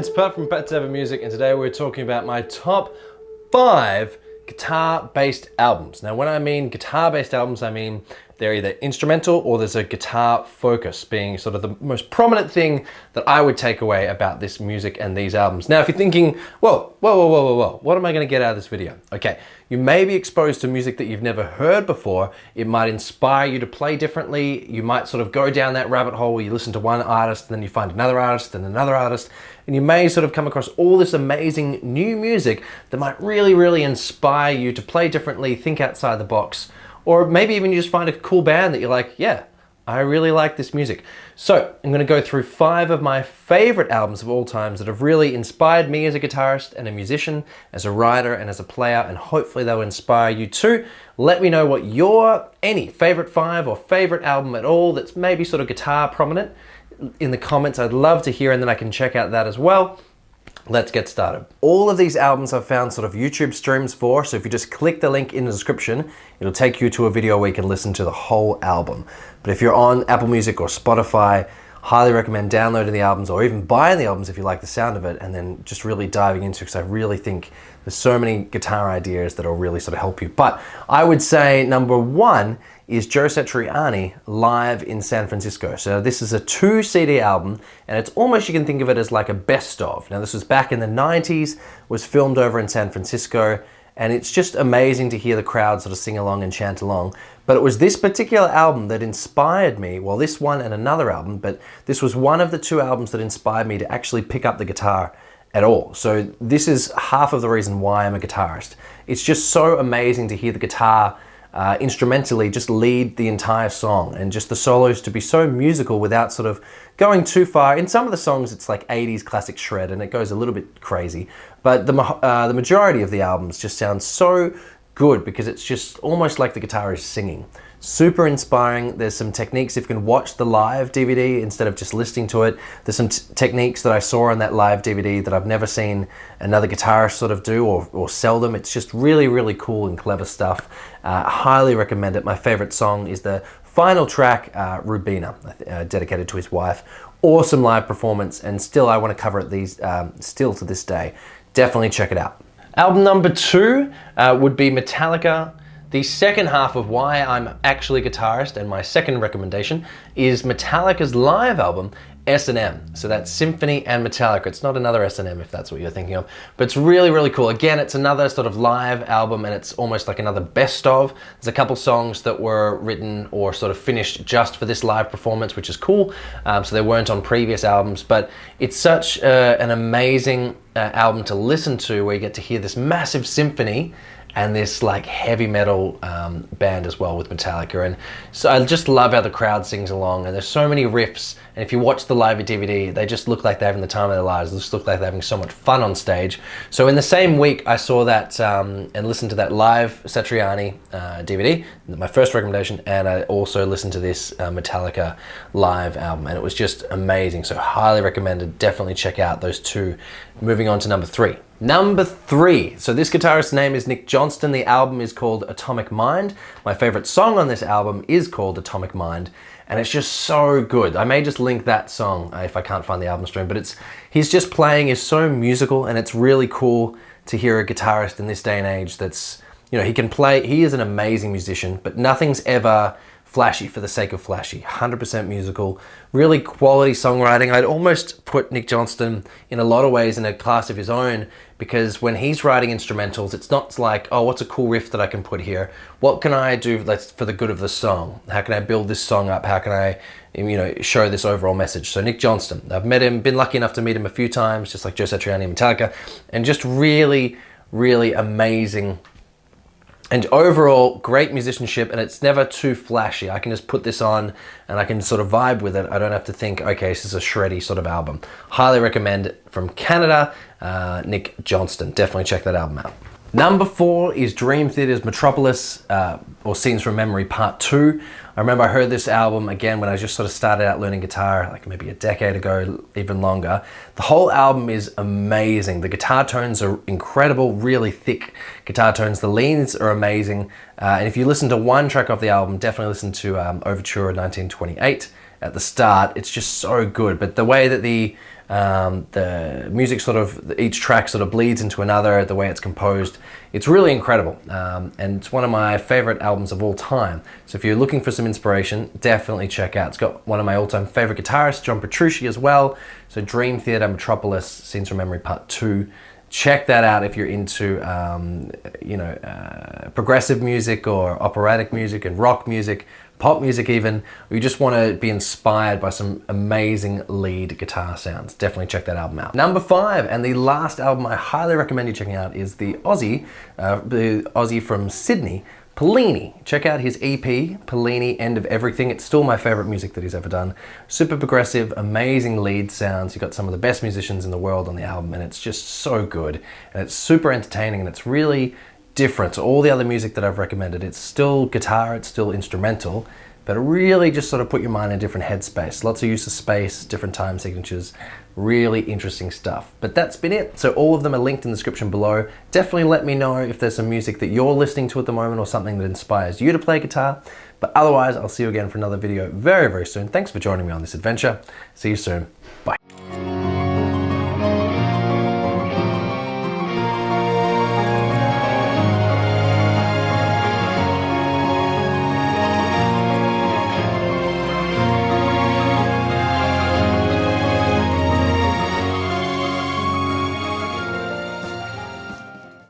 it's Pat from Pat Music, and today we're talking about my top 5 guitar-based albums. Now, when I mean guitar-based albums, I mean they're either instrumental or there's a guitar focus being sort of the most prominent thing that I would take away about this music and these albums. Now, if you're thinking, whoa, what am I going to get out of this video? Okay, you may be exposed to music that you've never heard before. It might inspire you to play differently. You might sort of go down that rabbit hole where you listen to one artist and then you find another artist and another artist, and you may sort of come across all this amazing new music that might really inspire you to play differently, think outside the box, or maybe even you just find a cool band that you're like, yeah, I really like this music. So I'm going to go through 5 of my favorite albums of all times that have really inspired me as a guitarist and a musician, as a writer and as a player, and hopefully they'll inspire you too. Let me know what your any favorite 5 or favorite album at all that's maybe sort of guitar prominent in the comments. I'd love to hear, and then I can check out that as well. Let's get started. All of these albums I've found sort of YouTube streams for, so if you just click the link in the description, it'll take you to a video where you can listen to the whole album. But if you're on Apple Music or Spotify, highly recommend downloading the albums or even buying the albums if you like the sound of it, and then just really diving into it, because I really think there's so many guitar ideas that'll really sort of help you. But I would say number 1 is Joe Satriani live in San Francisco. So this is a 2 CD album, and it's almost, you can think of it as like a best of. Now this was back in the 90s, was filmed over in San Francisco, and it's just amazing to hear the crowd sort of sing along and chant along. But it was this particular album that inspired me, well, this one and another album, but this was one of the 2 albums that inspired me to actually pick up the guitar at all. So this is half of the reason why I'm a guitarist. It's just so amazing to hear the guitar instrumentally just lead the entire song, and just the solos to be so musical without sort of going too far. In some of the songs it's like 80s classic shred and it goes a little bit crazy, but the majority of the albums just sound so good because it's just almost like the guitar is singing. Super inspiring. There's some techniques, if you can watch the live DVD instead of just listening to it, there's some techniques that I saw on that live DVD that I've never seen another guitarist sort of do or sell them. It's just really cool and clever stuff. Highly recommend it. My favorite song is the final track, Rubina, dedicated to his wife. Awesome live performance, and still I want to cover it still to this day. Definitely check it out. Album number 2 would be Metallica. The second half of why I'm actually a guitarist, and my second recommendation, is Metallica's live album, S&M. So that's Symphony and Metallica. It's not another S&M if that's what you're thinking of, but it's really cool. Again, it's another sort of live album, and it's almost like another best of. There's a couple songs that were written or sort of finished just for this live performance, which is cool. So they weren't on previous albums, but it's such an amazing album to listen to, where you get to hear this massive symphony and this like heavy metal band as well with Metallica. And so I just love how the crowd sings along, and there's so many riffs, and if you watch the live DVD, they just look like they're having the time of their lives. They just look like they're having so much fun on stage. So in the same week I saw that and listened to that live Satriani DVD, my first recommendation, and I also listened to this Metallica live album, and it was just amazing. So highly recommended. Definitely check out those 2. Moving on to number 3. Number 3. So this guitarist's name is Nick Johnston. The album is called Atomic Mind. My favorite song on this album is called Atomic Mind, and it's just so good. I may just link that song if I can't find the album stream, but his just playing is so musical, and it's really cool to hear a guitarist in this day and age that's, you know, he can play, he is an amazing musician, but nothing's ever flashy for the sake of flashy. 100% musical, really quality songwriting. I'd almost put Nick Johnston in a lot of ways in a class of his own, because when he's writing instrumentals, it's not like, oh, what's a cool riff that I can put here? What can I do for the good of the song? How can I build this song up? How can I, you know, show this overall message? So Nick Johnston, I've met him, been lucky enough to meet him a few times, just like Joe Satriani and Metallica, and just really amazing. And overall, great musicianship, and it's never too flashy. I can just put this on and I can sort of vibe with it. I don't have to think, okay, this is a shreddy sort of album. Highly recommend it. From Canada, Nick Johnston. Definitely check that album out. Number 4 is Dream Theater's Metropolis, or Scenes from Memory Part 2. I remember I heard this album again when I just sort of started out learning guitar, like maybe a decade ago, even longer. The whole album is amazing. The guitar tones are incredible, really thick guitar tones. The leads are amazing. And if you listen to one track of the album, definitely listen to Overture 1928 at the start. It's just so good. But the way that the The music sort of, each track sort of bleeds into another, the way it's composed. It's really incredible, and it's one of my favorite albums of all time. So if you're looking for some inspiration, definitely check out. It's got one of my all-time favorite guitarists, John Petrucci, as well. So Dream Theater, Metropolis, Scenes from Memory Part 2. Check that out if you're into, progressive music or operatic music and rock music, pop music even, or you just want to be inspired by some amazing lead guitar sounds. Definitely check that album out. Number 5, and the last album I highly recommend you checking out, is the Aussie from Sydney, Plini. Check out his EP, Plini, End of Everything. It's still my favorite music that he's ever done. Super progressive, amazing lead sounds. You've got some of the best musicians in the world on the album, and it's just so good. And it's super entertaining, and it's really different to all the other music that I've recommended. It's still guitar, it's still instrumental, but it really just sort of put your mind in a different headspace. Lots of use of space, different time signatures, really interesting stuff. But that's been it. So all of them are linked in the description below. Definitely let me know if there's some music that you're listening to at the moment or something that inspires you to play guitar. But otherwise, I'll see you again for another video very, very soon. Thanks for joining me on this adventure. See you soon. Bye.